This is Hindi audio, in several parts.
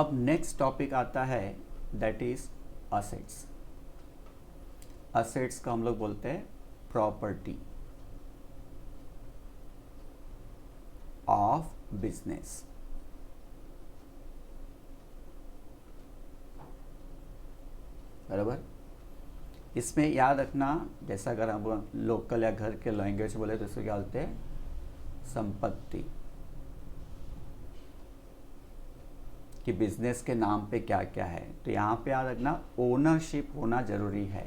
अब नेक्स्ट टॉपिक आता है दैट इज असेट्स। असेट्स का हम लोग बोलते हैं प्रॉपर्टी ऑफ बिजनेस। बराबर। इसमें याद रखना, जैसा अगर हम लोकल या घर के लैंग्वेज बोले तो इसको क्या बोलते हैं, संपत्ति, कि बिजनेस के नाम पे क्या क्या है। तो यहाँ पे याद रखना ओनरशिप होना जरूरी है।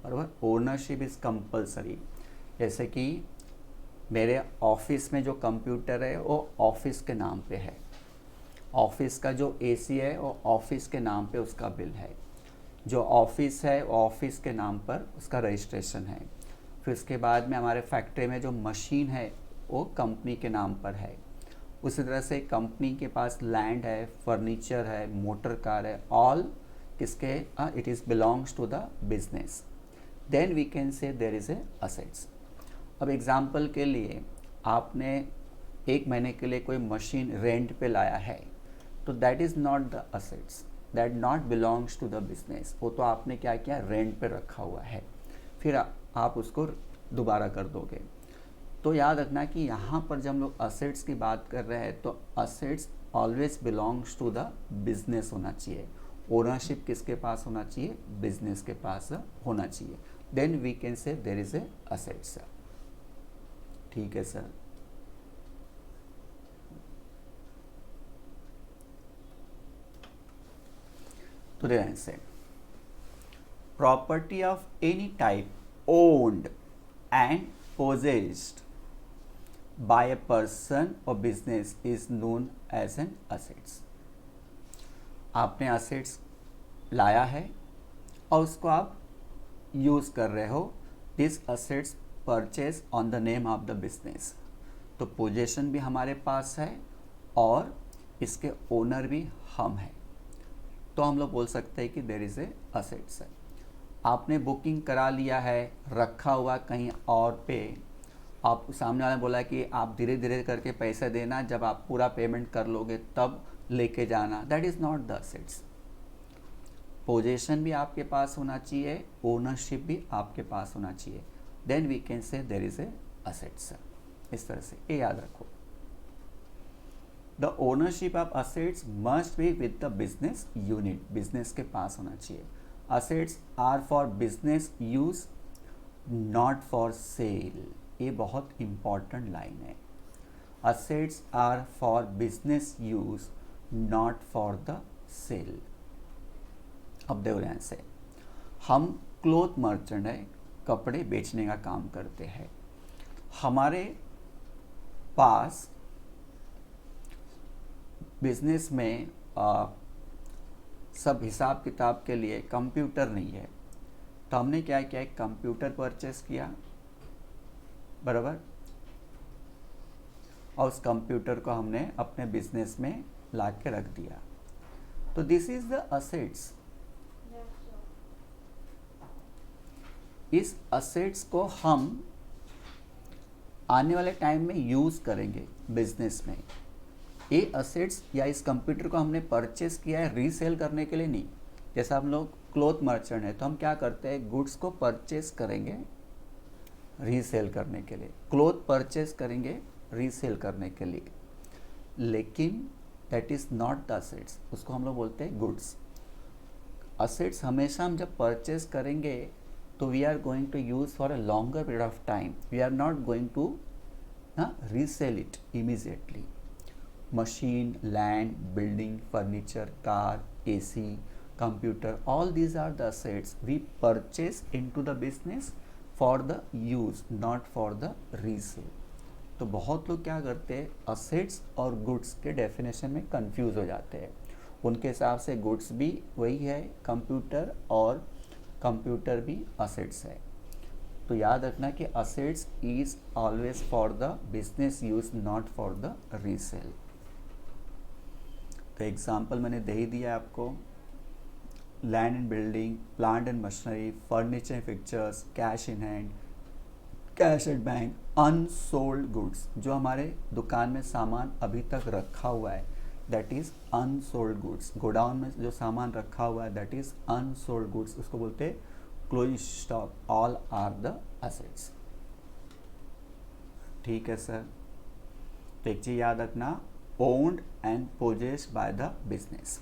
बराबर, ओनरशिप इज कंपलसरी। जैसे कि मेरे ऑफिस में जो कंप्यूटर है वो ऑफिस के नाम पे है, ऑफिस का जो एसी है वो ऑफिस के नाम पे उसका बिल है, जो ऑफिस है वो ऑफिस के नाम पर उसका रजिस्ट्रेशन है। फिर उसके बाद में हमारे फैक्ट्री में जो मशीन है वो कंपनी के नाम पर है। उसी तरह से कंपनी के पास लैंड है, फर्नीचर है, मोटर कार है, ऑल किसके, it is belongs to the business. Then we can say there is a assets. अब एग्जाम्पल के लिए आपने एक महीने के लिए कोई मशीन रेंट पे लाया है, तो that is not the assets, that not belongs to the business. वो तो आपने क्या किया, रेंट पे रखा हुआ है, फिर आप उसको दोबारा कर दोगे। तो याद रखना कि यहाँ पर जब हम लोग असेट्स की बात कर रहे हैं तो assets always belongs to the business होना चाहिए। ओनरशिप किसके पास होना चाहिए, बिजनेस के पास होना चाहिए। Then we can say there is a assets. ठीक है सर। तो देयर से property of any type owned and possessed by a person or business is known as an assets। आपने assets लाया है और उसको आप यूज़ कर रहे हो, this assets purchase on the name of the business। तो पोजेशन भी हमारे पास है और इसके ओनर भी हम हैं, तो हम लोग बोल सकते हैं कि देयर इज़ ए असेट्स है। आपने बुकिंग करा लिया है, रखा हुआ कहीं और पे, आप सामने वाले बोला कि आप धीरे धीरे करके पैसे देना, जब आप पूरा पेमेंट कर लोगे तब लेके जाना, that is not the assets. Position भी आपके पास होना चाहिए, ओनरशिप भी आपके पास होना चाहिए, then we can say there is a assets. इस तरह से ये याद रखो, the ownership of assets must be with the business unit, business के पास होना चाहिए। Assets are for business use not for sale, ये बहुत इंपॉर्टेंट लाइन है। Assets are for business use not for the sale. अब देखो यहाँ से, हम क्लोथ मर्चेंट है, कपड़े बेचने का काम करते हैं। हमारे पास बिजनेस में सब हिसाब किताब के लिए कंप्यूटर नहीं है, तो हमने क्या किया, एक कंप्यूटर परचेस किया, बराबर, और उस कंप्यूटर को हमने अपने बिजनेस में ला के रख दिया। तो दिस इज द असेट्स। इस असेट्स को हम आने वाले टाइम में यूज करेंगे बिजनेस में। ये असेट्स या इस कंप्यूटर को हमने परचेस किया है रीसेल करने के लिए नहीं। जैसा हम लोग क्लोथ मर्चेंट है तो हम क्या करते हैं, गुड्स को परचेस करेंगे रीसेल करने के लिए, क्लोथ परचेस करेंगे रीसेल करने के लिए, लेकिन that is not the assets, उसको हम लोग बोलते हैं गुड्स। असेट्स हमेशा हम जब परचेस करेंगे तो we are going to use for a longer period of time, we are not going to resell it immediately. Machine, land, building, furniture, car, AC, computer, all these are the assets we purchase into the business for the use, not for the resale। तो बहुत लोग क्या करते हैं, assets और goods के डेफिनेशन में कंफ्यूज हो जाते हैं। उनके हिसाब से goods भी वही है कंप्यूटर, और कंप्यूटर भी assets है। तो याद रखना कि assets is always for the business use, not for the resale। तो एग्जाम्पल मैंने दे ही दिया आपको, land and building, plant and machinery, furniture and fixtures, cash in hand, cash at bank, unsold goods, जो हमारे दुकान में सामान अभी तक रखा हुआ है, that is unsold goods. Godown में जो सामान रखा हुआ है दैट इज अनसोल्ड गुड्स, उसको बोलते हैं closing stock. All are the assets. ठीक है सर, तो एक चीज याद रखना, owned and possessed by the business,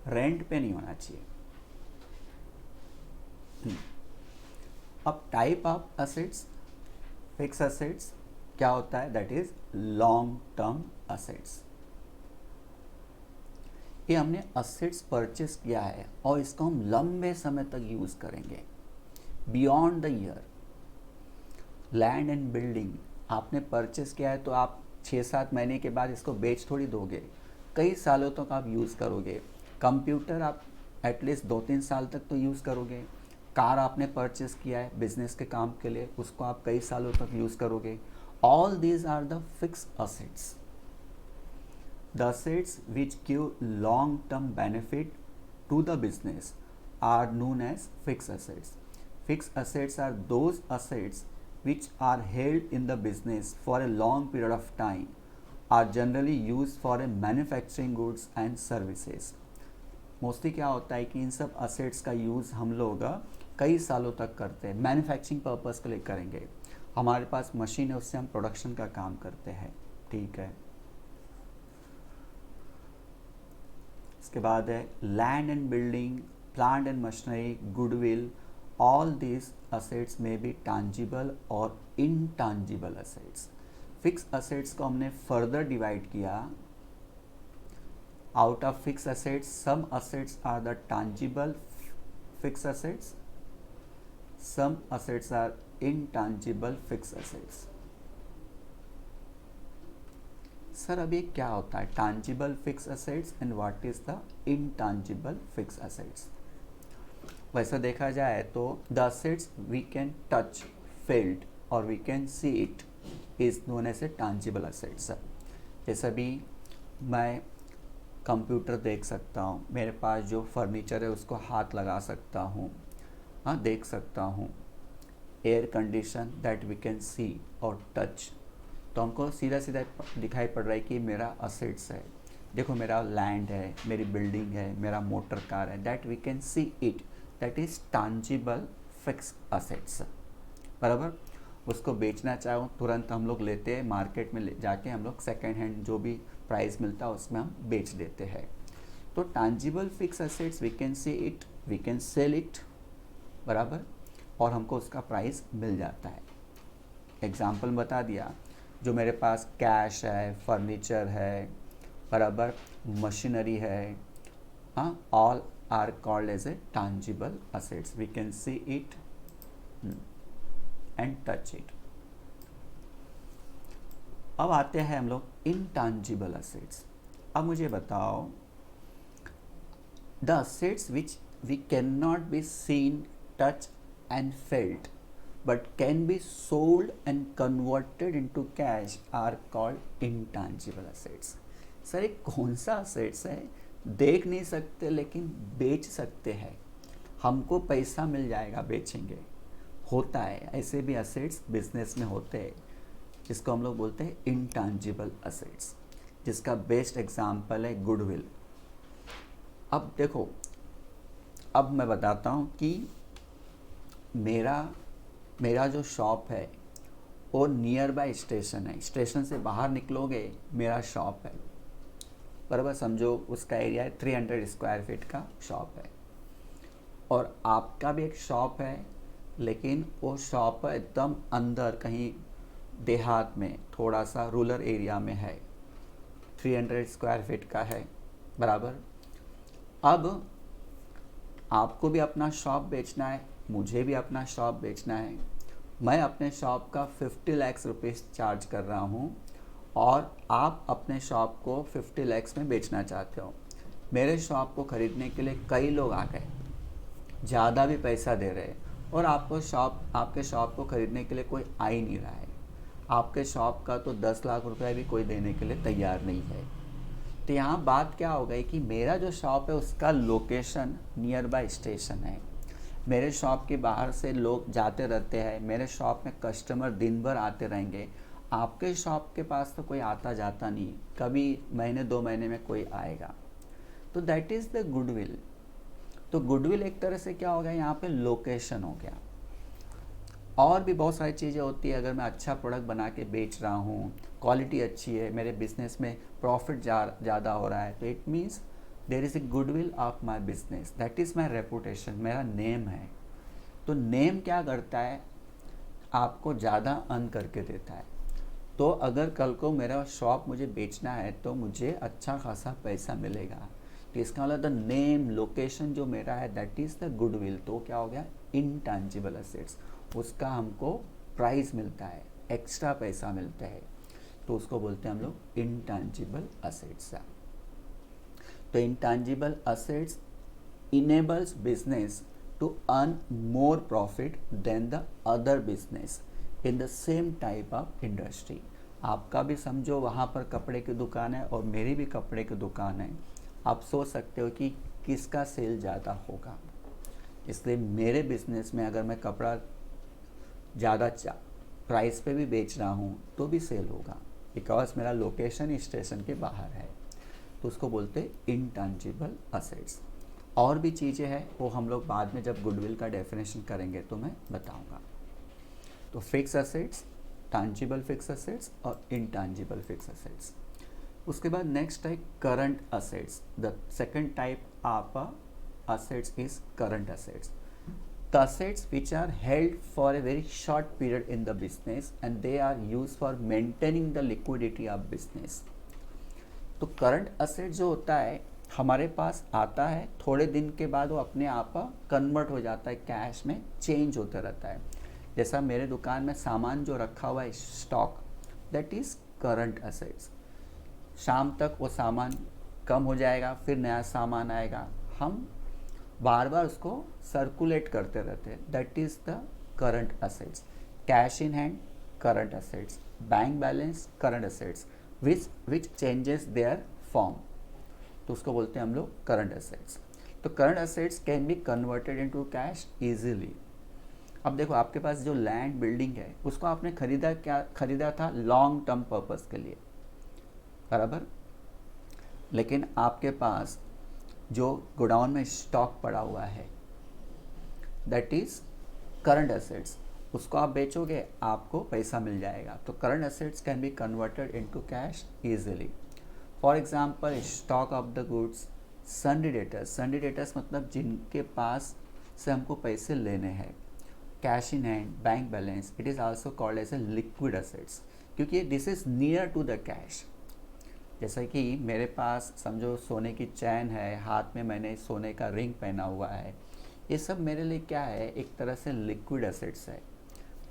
rent पे नहीं होना चाहिए। अब type of assets, fix assets क्या होता है, that is long term assets. ये हमने असेट्स परचेस किया है और इसको हम लंबे समय तक यूज करेंगे, beyond the year. Land and building आपने परचेस किया है तो आप 6-7 महीने के बाद इसको बेच थोड़ी दोगे, कई सालों तक आप यूज़ करोगे। कंप्यूटर आप एटलीस्ट 2-3 साल तक तो यूज़ करोगे। कार आपने परचेस किया है बिजनेस के काम के लिए, उसको आप कई सालों तक यूज़ करोगे। All these are the fix assets. The assets which give long term benefit to the business are known as fix assets. Fix assets are those assets which are held in the business for a long period of time, are generally used for a manufacturing goods and services। Mostly क्या होता है कि इन सब असेट्स का यूज़ हम लोग कई सालों तक करते हैं, मैन्युफैक्चरिंग पर्पस के लिए करेंगे। हमारे पास मशीन है, उससे हम प्रोडक्शन का काम करते हैं। ठीक है, इसके बाद है land and building, plant and machinery, goodwill. All these assets may be tangible or intangible assets। Fixed assets को हमने further divide किया। Out of fixed assets, some assets are the tangible fixed assets, some assets are intangible fixed assets। Sir अभी क्या होता है tangible fixed assets and what is the intangible fixed assets? वैसा देखा जाए तो the assets we can touch, field और we can see it is known as a tangible assets. जैसे भी मैं कंप्यूटर देख सकता हूँ, मेरे पास जो फर्नीचर है उसको हाथ लगा सकता हूँ, हाँ देख सकता हूँ। Air condition that we can see और टच, तो हमको सीधा सीधा दिखाई पड़ रहा है कि मेरा असेट्स है। देखो मेरा लैंड है, मेरी बिल्डिंग है, मेरा मोटर कार है, that we can see it, that is tangible fix assets. बराबर, उसको बेचना चाहो तुरंत हम लोग लेते हैं, मार्केट में जाके हम लोग सेकेंड हैंड जो भी प्राइस मिलता है उसमें हम बेच देते हैं। तो tangible fix assets we can see it, we can sell it, बराबर, और हमको उसका प्राइस मिल जाता है। एग्जाम्पल बता दिया, जो मेरे पास कैश है, फर्नीचर है, बराबर, मशीनरी है, हाँ, all are called as a tangible assets। We can see it and touch it। अब आते हैं हम लोग intangible assets। अब मुझे बताओ, the assets which we cannot be seen, touch and felt but can be sold and converted into cash are called intangible assets। Sir एक कौन सा assets है, देख नहीं सकते लेकिन बेच सकते हैं, हमको पैसा मिल जाएगा बेचेंगे, होता है। ऐसे भी असेट्स बिजनेस में होते हैं, जिसको हम लोग बोलते हैं इंटांजिबल असेट्स, जिसका बेस्ट एग्जांपल है गुडविल। अब देखो, अब मैं बताता हूँ कि मेरा जो शॉप है वो नियर बाय स्टेशन है, स्टेशन से बाहर निकलोगे मेरा शॉप है, बराबर, समझो उसका एरिया 300 स्क्वायर फीट का शॉप है। और आपका भी एक शॉप है, लेकिन वो शॉप एकदम अंदर कहीं देहात में, थोड़ा सा रूरल एरिया में है, 300 स्क्वायर फीट का है, बराबर। अब आपको भी अपना शॉप बेचना है, मुझे भी अपना शॉप बेचना है। मैं अपने शॉप का 50 लाख रुपीस चार्ज कर रहा हूँ और आप अपने शॉप को 50 लाख में बेचना चाहते हो। मेरे शॉप को ख़रीदने के लिए कई लोग आ गए, ज़्यादा भी पैसा दे रहे हैं, और आपके शॉप को ख़रीदने के लिए कोई आ ही नहीं रहा है। आपके शॉप का तो 10 लाख रुपए भी कोई देने के लिए तैयार नहीं है। तो यहाँ बात क्या हो गई कि मेरा जो शॉप है उसका लोकेशन नियर बाय स्टेशन है, मेरे शॉप के बाहर से लोग जाते रहते हैं, मेरे शॉप में कस्टमर दिन भर आते रहेंगे, आपके शॉप के पास तो कोई आता जाता नहीं, कभी महीने 2 महीने में कोई आएगा, तो दैट इज़ द गुडविल। तो गुडविल एक तरह से क्या हो गया, यहाँ पे लोकेशन हो गया। और भी बहुत सारी चीज़ें होती है, अगर मैं अच्छा प्रोडक्ट बना के बेच रहा हूँ, क्वालिटी अच्छी है, मेरे बिजनेस में प्रॉफिट ज़्यादा हो रहा है, तो it means there is a goodwill of my business, that is my reputation, मेरा नेम है। तो नेम क्या करता है, आपको ज़्यादा अर्न करके देता है। तो अगर कल को मेरा शॉप मुझे बेचना है तो मुझे अच्छा खासा पैसा मिलेगा। तो इसका मतलब द नेम, लोकेशन जो मेरा है, दैट इज़ द गुडविल। तो क्या हो गया, इनटैंजिबल असेट्स, उसका हमको प्राइस मिलता है, एक्स्ट्रा पैसा मिलता है, तो उसको बोलते हैं हम लोग इनटैंजिबल असेट्स। तो intangible assets enables business to earn more profit then the other business in the same type of industry. आपका भी समझो वहाँ पर कपड़े की दुकान है और मेरी भी कपड़े की दुकान है, आप सोच सकते हो कि किसका सेल ज़्यादा होगा। इसलिए मेरे बिजनेस में अगर मैं कपड़ा ज़्यादा प्राइस पे भी बेच रहा हूँ तो भी सेल होगा, बिकॉज मेरा लोकेशन स्टेशन के बाहर है। तो उसको बोलते इनटैंजिबल असेट्स। और भी चीज़ें हैं, वो हम लोग बाद में जब गुडविल का डेफिनेशन करेंगे तो मैं बताऊंगा। तो fix assets, tangible fix assets और इनटैंजिबल फिक्स असेट्स। उसके बाद नेक्स्ट है current assets. The second type of assets is current assets. The assets which are held for a very short period in the business and they are used for maintaining the liquidity of business. तो करंट असेट जो होता है हमारे पास आता है, थोड़े दिन के बाद वो अपने आप कन्वर्ट हो जाता है, कैश में चेंज होता रहता है। जैसा मेरे दुकान में सामान जो रखा हुआ है stock, that is current assets. शाम तक वो सामान कम हो जाएगा, फिर नया सामान आएगा, हम बार बार उसको सर्कुलेट करते रहते हैं, that is the current assets. Cash in hand current assets, bank balance current assets which changes there form, तो उसको बोलते हैं हम लोग करंट असेट्स। तो current assets can be converted into cash easily. अब देखो, आपके पास जो लैंड बिल्डिंग है उसको आपने खरीदा था लॉन्ग टर्म पर्पस के लिए, बराबर, लेकिन आपके पास जो गोडाउन में स्टॉक पड़ा हुआ है दैट इज करंट असेट्स, उसको आप बेचोगे आपको पैसा मिल जाएगा। तो current assets can be converted into cash easily. For example stock of the goods, sundry debtors, sundry debtors मतलब जिनके पास से हमको पैसे लेने हैं। Cash in hand, bank balance, it is also called as a liquid assets, क्योंकि this is near to the cash. जैसा कि मेरे पास समझो सोने की चैन है, हाथ में मैंने सोने का रिंग पहना हुआ है, ये सब मेरे लिए क्या है, एक तरह से लिक्विड एसेट्स है,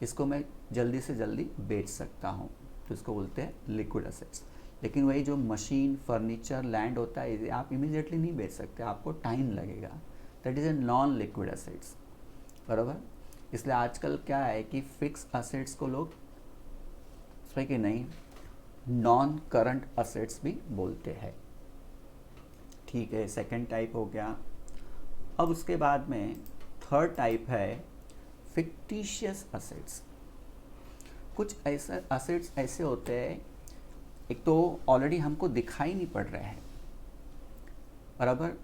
इसको मैं जल्दी से जल्दी बेच सकता हूँ, तो इसको बोलते हैं लिक्विड एसेट्स। लेकिन वही जो मशीन, फर्नीचर, लैंड होता है, आप इमीडिएटली नहीं बेच सकते, आपको टाइम लगेगा, that is a non liquid assets, बराबर। इसलिए आजकल क्या है कि फिक्स असेट्स को लोग उसमें कि नहीं नॉन करंट असेट्स भी बोलते हैं, ठीक है। सेकंड टाइप हो गया। अब उसके बाद में थर्ड टाइप है फिक्टिशियस असेट्स। कुछ ऐसे असेट्स ऐसे होते हैं, एक तो ऑलरेडी हमको दिखाई नहीं पड़ रहे हैं, बराबर,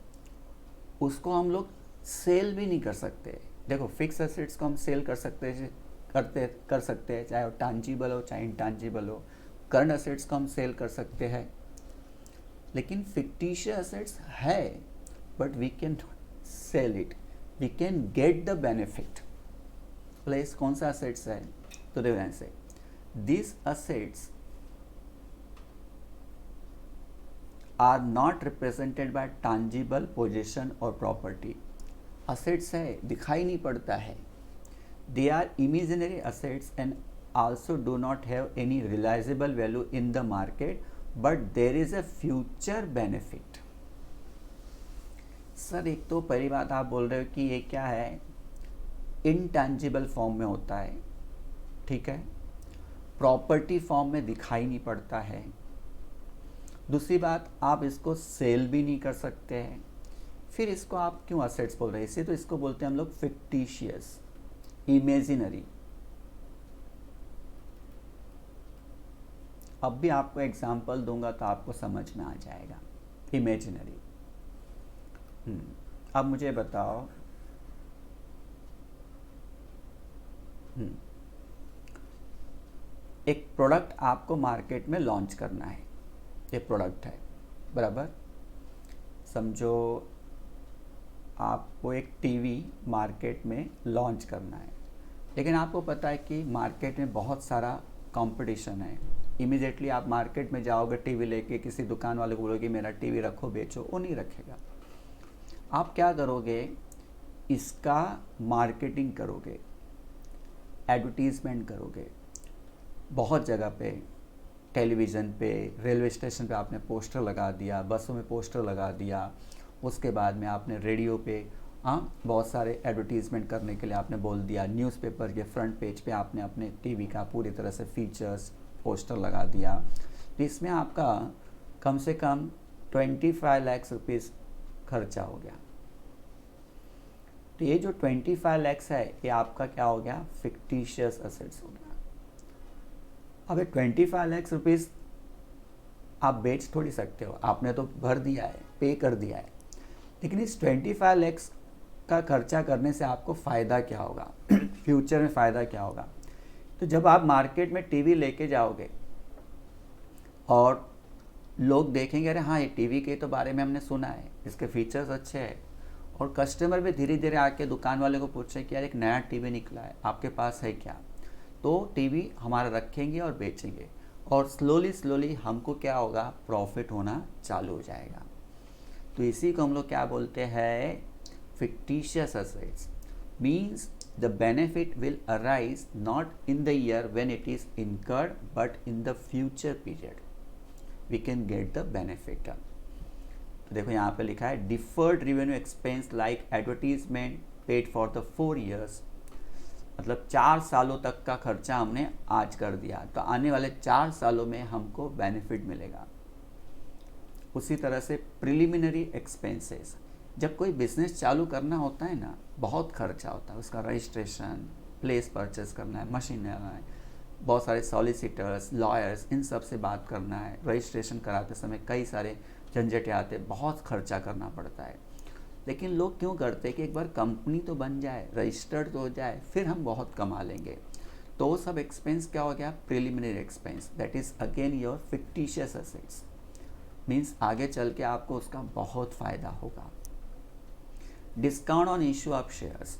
उसको हम लोग सेल भी नहीं कर सकते। देखो, फिक्स असेट्स को हम सेल कर सकते हैं, चाहे वो टैंजिबल हो चाहे इनटैंजिबल हो। करंट असेट्स को हम सेल कर सकते हैं, लेकिन फिक्टिशियस असेट्स है but we can sell it, we can get the benefit. Place कौन सा असेट्स है, तो देखो ऐसे, this assets are not represented by tangible position और प्रॉपर्टी। असेट्स है, दिखाई नहीं पड़ता है, they are imaginary assets and also do not have any realizable value in the market, but there is a future benefit. Sir, एक तो पहली बात आप बोल रहे हो कि ये क्या है, इनटैंजिबल फॉर्म में होता है, ठीक है, प्रॉपर्टी फॉर्म में दिखाई नहीं पड़ता है। दूसरी बात, आप इसको सेल भी नहीं कर सकते हैं, फिर इसको आप क्यों असेट्स बोल रहे हैं? इसे तो इसको बोलते हैं हम लोग फिक्टिशियस, इमेजिनरी। अब भी आपको एग्जाम्पल दूंगा तो आपको समझ में आ जाएगा। इमेजिनरी। अब मुझे बताओ, एक प्रोडक्ट आपको मार्केट में लॉन्च करना है। ये प्रोडक्ट है, बराबर। समझो आपको एक टीवी मार्केट में लॉन्च करना है, लेकिन आपको पता है कि मार्केट में बहुत सारा कंपटीशन है। इमीडिएटली आप मार्केट में जाओगे टीवी लेके, किसी दुकान वाले को बोलोगे मेरा टीवी रखो बेचो, वो नहीं रखेगा। आप क्या करोगे? इसका मार्केटिंग करोगे, एडवर्टीजमेंट करोगे, बहुत जगह पे, टेलीविज़न पे, रेलवे स्टेशन पे आपने पोस्टर लगा दिया, बसों में पोस्टर लगा दिया, उसके बाद में आपने रेडियो पे बहुत सारे एडवर्टीजमेंट करने के लिए आपने बोल दिया, न्यूज़पेपर के फ्रंट पेज पे आपने अपने टीवी का पूरी तरह से फीचर्स पोस्टर लगा दिया। तो इसमें आपका कम से कम 25 लाख रुपीज़ खर्चा हो गया। तो ये जो 25 लैक्स है ये आपका क्या हो गया? फिक्टिशियस असेट्स हो गया। अब 25 लैक्स रुपीज़ आप बेच थोड़ी सकते हो, आपने तो भर दिया है, पे कर दिया है, लेकिन इस 25 लैक्स का खर्चा करने से आपको फ़ायदा क्या होगा? फ्यूचर में फ़ायदा क्या होगा? तो जब आप मार्केट में टीवी लेके जाओगे और लोग देखेंगे अरे हाँ ये टीवी के तो बारे में हमने सुना है, इसके फीचर्स अच्छे हैं, और कस्टमर भी धीरे धीरे आके दुकान वाले को पूछे कि यार एक नया टीवी निकला है, आपके पास है क्या? तो टीवी हमारा रखेंगे और बेचेंगे, और स्लोली हमको क्या होगा? प्रॉफिट होना चालू हो जाएगा। तो इसी को हम लोग क्या बोलते हैं? Fictitious assets. Means the benefit will arise not in the year when it is incurred, but in the future period we can get the benefit. तो देखो यहाँ पे लिखा है deferred revenue expense like advertisement paid for the 4 years, मतलब 4 सालों तक का खर्चा हमने आज कर दिया, तो आने वाले 4 सालों में हमको बेनिफिट मिलेगा। उसी तरह से प्रिलिमिनरी एक्सपेंसेस, जब कोई बिजनेस चालू करना होता है ना, बहुत खर्चा होता है, उसका रजिस्ट्रेशन, प्लेस परचेस करना है, मशीन लेना है, बहुत सारे सॉलिसिटर्स, लॉयर्स, इन सब से बात करना है, रजिस्ट्रेशन कराते समय कई सारे झंझट आते, बहुत खर्चा करना पड़ता है। लेकिन लोग क्यों करते हैं कि एक बार कंपनी तो बन जाए, रजिस्टर्ड तो हो जाए, फिर हम बहुत कमा लेंगे। तो वो सब एक्सपेंस क्या हो गया? Preliminary expense, that is again your fictitious assets. Means आगे चल के आपको उसका बहुत फ़ायदा होगा। Discount on issue of shares,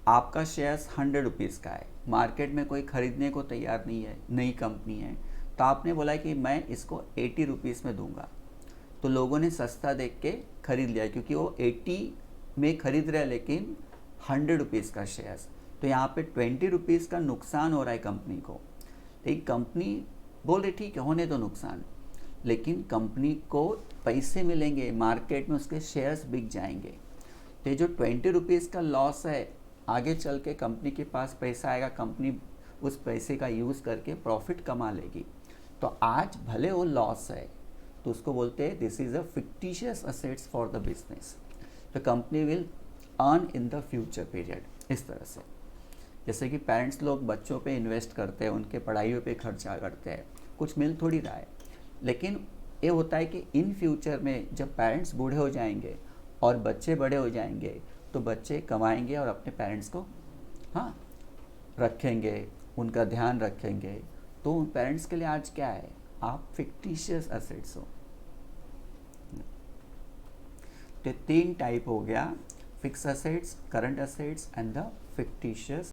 आपका शेयर्स 100 रुपीज़ का है, मार्केट में कोई ख़रीदने को तैयार नहीं है, नई कंपनी है, तो आपने बोला कि मैं इसको 80 रुपीज़ में दूंगा, तो लोगों ने सस्ता देख के खरीद लिया, क्योंकि वो 80 में खरीद रहे हैं लेकिन 100 रुपीज़ का शेयर्स। तो यहाँ पे 20 रुपीज़ का नुकसान हो रहा है कंपनी को। एक कंपनी बोल रही ठीक है होने दो नुकसान, लेकिन कंपनी को पैसे मिलेंगे, मार्केट में उसके शेयर्स बिक जाएंगे। तो ये जो 20 रुपीज़ का लॉस है, आगे चल के कंपनी के पास पैसा आएगा, कंपनी उस पैसे का यूज़ करके प्रॉफिट कमा लेगी। तो आज भले वो लॉस है, तो उसको बोलते हैं this is a fictitious assets for the business, the company will earn in the future period. इस तरह से जैसे कि पेरेंट्स लोग बच्चों पे इन्वेस्ट करते हैं, उनके पढ़ाइयों पे खर्चा करते हैं, कुछ मिल थोड़ी रहा है, लेकिन ये होता है कि इन फ्यूचर में जब पेरेंट्स बूढ़े हो जाएंगे और बच्चे बड़े हो जाएंगे, तो बच्चे कमाएंगे और अपने पेरेंट्स को रखेंगे, उनका ध्यान रखेंगे। तो उन पेरेंट्स के लिए आज क्या है? आप फिक्टिशियस असेट्स हो। तो 3 टाइप हो गया, fix assets, current assets and the fictitious